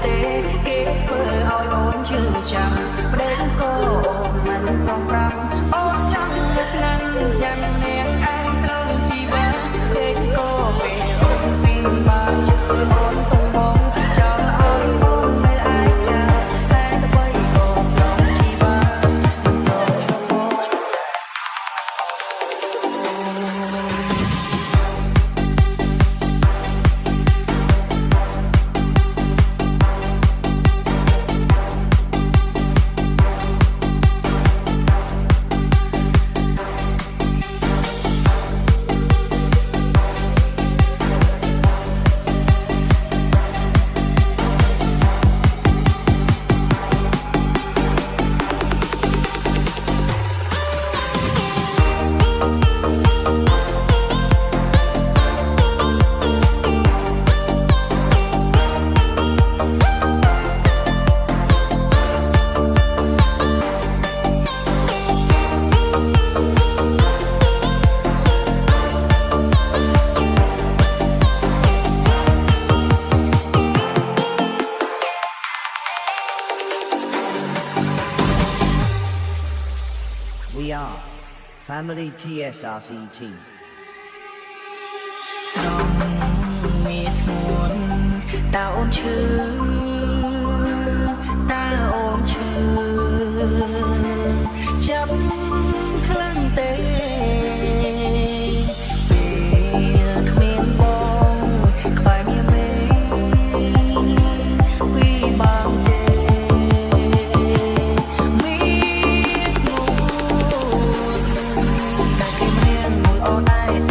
ទេគេធ្វើឲ្យអូនជឿចាំប្តីក៏អូនមិនព្រមប្រាំអូនចង់ទៅស្ងាត់យ៉ាងនាងឯងស្រោមជីវិតទេក៏ពេលអូនពីបានជឿអូនកំពុងចង់ឲ្យអូននៅឯកាតែអ្វីក៏ស្រោមជីវិតមិនក៏ហូរ We are Family TSRCT. មានស្ងួនតើអូនឈឺតើអូនឈឺចាប់ខ្លាំងទេពេលគ្មានបងក្បែរមានមេពីបងទេមានស្ងួនតែគេមានមួយអូនដែរ